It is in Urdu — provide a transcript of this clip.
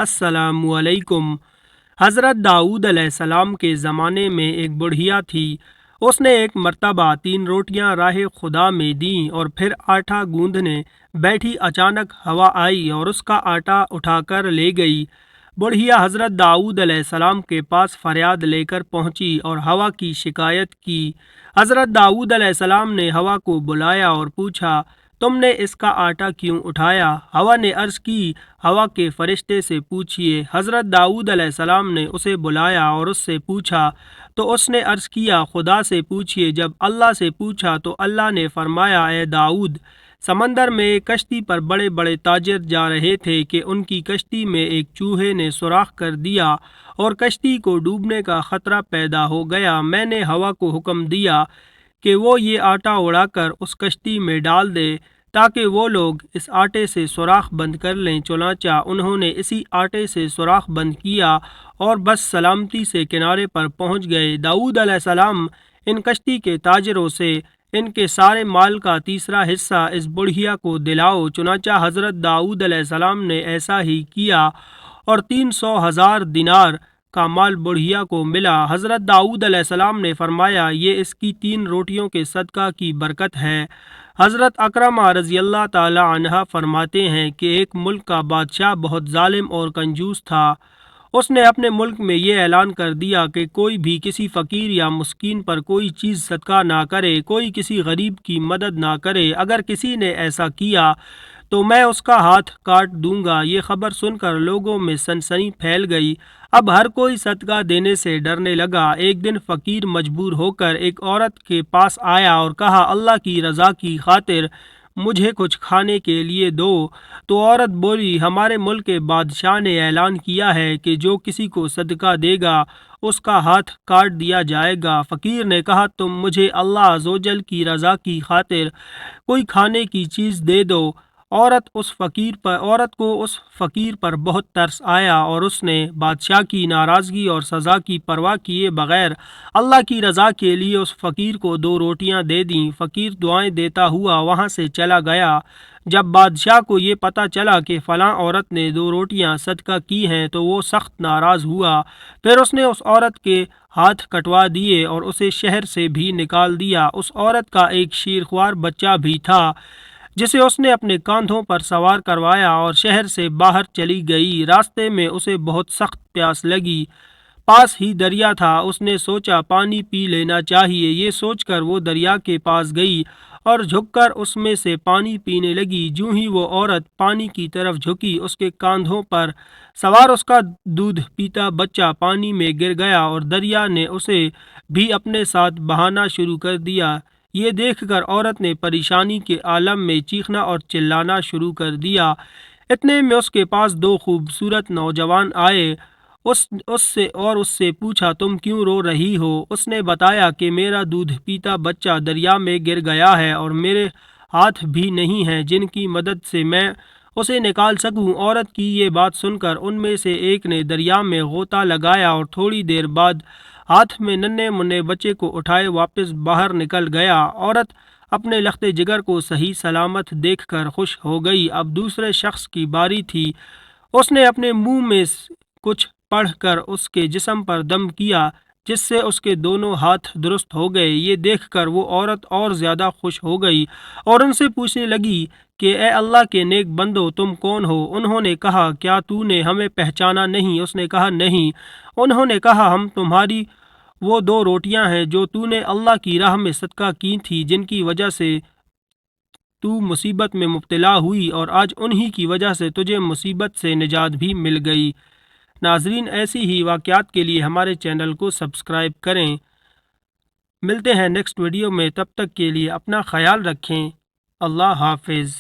السلام علیکم۔ حضرت داؤد علیہ السلام کے زمانے میں ایک بڑھیا تھی۔ اس نے ایک مرتبہ 3 روٹیاں راہ خدا میں دیں اور پھر آٹا گوندھنے بیٹھی۔ اچانک ہوا آئی اور اس کا آٹا اٹھا کر لے گئی۔ بڑھیا حضرت داؤد علیہ السلام کے پاس فریاد لے کر پہنچی اور ہوا کی شکایت کی۔ حضرت داؤد علیہ السلام نے ہوا کو بلایا اور پوچھا، تم نے اس کا آٹا کیوں اٹھایا؟ ہوا نے عرض کی، ہوا کے فرشتے سے پوچھئے۔ حضرت داؤد علیہ السلام نے اسے بلایا اور اس سے پوچھا تو اس نے عرض کیا، خدا سے پوچھئے۔ جب اللہ سے پوچھا تو اللہ نے فرمایا، اے داؤد، سمندر میں ایک کشتی پر بڑے بڑے تاجر جا رہے تھے کہ ان کی کشتی میں ایک چوہے نے سوراخ کر دیا اور کشتی کو ڈوبنے کا خطرہ پیدا ہو گیا۔ میں نے ہوا کو حکم دیا کہ وہ یہ آٹا اڑا کر اس کشتی میں ڈال دے تاکہ وہ لوگ اس آٹے سے سوراخ بند کر لیں۔ چنانچہ انہوں نے اسی آٹے سے سوراخ بند کیا اور بس سلامتی سے کنارے پر پہنچ گئے۔ داؤد علیہ السلام ان کشتی کے تاجروں سے، ان کے سارے مال کا تیسرا حصہ اس بڑھیا کو دلاؤ۔ چنانچہ حضرت داؤد علیہ السلام نے ایسا ہی کیا اور 300,000 دینار کا مال بڑھیا کو ملا۔ حضرت داؤد علیہ السلام نے فرمایا، یہ اس کی 3 روٹیوں کے صدقہ کی برکت ہے۔ حضرت اکرمہ رضی اللہ تعالی عنہ فرماتے ہیں کہ ایک ملک کا بادشاہ بہت ظالم اور کنجوس تھا۔ اس نے اپنے ملک میں یہ اعلان کر دیا کہ کوئی بھی کسی فقیر یا مسکین پر کوئی چیز صدقہ نہ کرے، کوئی کسی غریب کی مدد نہ کرے۔ اگر کسی نے ایسا کیا تو میں اس کا ہاتھ کاٹ دوں گا۔ یہ خبر سن کر لوگوں میں سنسنی پھیل گئی۔ اب ہر کوئی صدقہ دینے سے ڈرنے لگا۔ ایک دن فقیر مجبور ہو کر ایک عورت کے پاس آیا اور کہا، اللہ کی رضا کی خاطر مجھے کچھ کھانے کے لیے دو۔ تو عورت بولی، ہمارے ملک کے بادشاہ نے اعلان کیا ہے کہ جو کسی کو صدقہ دے گا اس کا ہاتھ کاٹ دیا جائے گا۔ فقیر نے کہا، تم مجھے اللہ عزوجل کی رضا کی خاطر کوئی کھانے کی چیز دے دو۔ عورت کو اس فقیر پر بہت ترس آیا اور اس نے بادشاہ کی ناراضگی اور سزا کی پرواہ کیے بغیر اللہ کی رضا کے لیے اس فقیر کو 2 روٹیاں دے دیں۔ فقیر دعائیں دیتا ہوا وہاں سے چلا گیا۔ جب بادشاہ کو یہ پتہ چلا کہ فلاں عورت نے 2 روٹیاں صدقہ کی ہیں تو وہ سخت ناراض ہوا۔ پھر اس نے اس عورت کے ہاتھ کٹوا دیے اور اسے شہر سے بھی نکال دیا۔ اس عورت کا ایک شیرخوار بچہ بھی تھا جسے اس نے اپنے کاندھوں پر سوار کروایا اور شہر سے باہر چلی گئی۔ راستے میں اسے بہت سخت پیاس لگی۔ پاس ہی دریا تھا۔ اس نے سوچا پانی پی لینا چاہیے۔ یہ سوچ کر وہ دریا کے پاس گئی اور جھک کر اس میں سے پانی پینے لگی۔ جوں ہی وہ عورت پانی کی طرف جھکی، اس کے کاندھوں پر سوار اس کا دودھ پیتا بچہ پانی میں گر گیا اور دریا نے اسے بھی اپنے ساتھ بہانا شروع کر دیا۔ یہ دیکھ کر عورت نے پریشانی کے عالم میں چیخنا اور چلانا شروع کر دیا۔ اتنے میں اس کے پاس 2 خوبصورت نوجوان آئے۔ اس سے پوچھا، تم کیوں رو رہی ہو؟ اس نے بتایا کہ میرا دودھ پیتا بچہ دریا میں گر گیا ہے اور میرے ہاتھ بھی نہیں ہیں جن کی مدد سے میں اسے نکال سکوں۔ عورت کی یہ بات سن کر ان میں سے ایک نے دریا میں غوطہ لگایا اور تھوڑی دیر بعد ہاتھ میں ننھے منھے بچے کو اٹھائے واپس باہر نکل گیا۔ عورت اپنے لخت جگر کو صحیح سلامت دیکھ کر خوش ہو گئی۔ اب دوسرے شخص کی باری تھی۔ اس نے اپنے منہ میں کچھ پڑھ کر اس کے جسم پر دم کیا جس سے اس کے دونوں ہاتھ درست ہو گئے۔ یہ دیکھ کر وہ عورت اور زیادہ خوش ہو گئی اور ان سے پوچھنے لگی کہ اے اللہ کے نیک بندو، تم کون ہو؟ انہوں نے کہا، کیا تو نے ہمیں پہچانا نہیں؟ اس نے کہا، نہیں۔ انہوں نے کہا، ہم تمہاری وہ 2 روٹیاں ہیں جو تو نے اللہ کی راہ میں صدقہ کی تھی، جن کی وجہ سے تو مصیبت میں مبتلا ہوئی اور آج انہی کی وجہ سے تجھے مصیبت سے نجات بھی مل گئی۔ ناظرین، ایسی ہی واقعات کے لیے ہمارے چینل کو سبسکرائب کریں۔ ملتے ہیں نیکسٹ ویڈیو میں، تب تک کے لیے اپنا خیال رکھیں۔ اللہ حافظ۔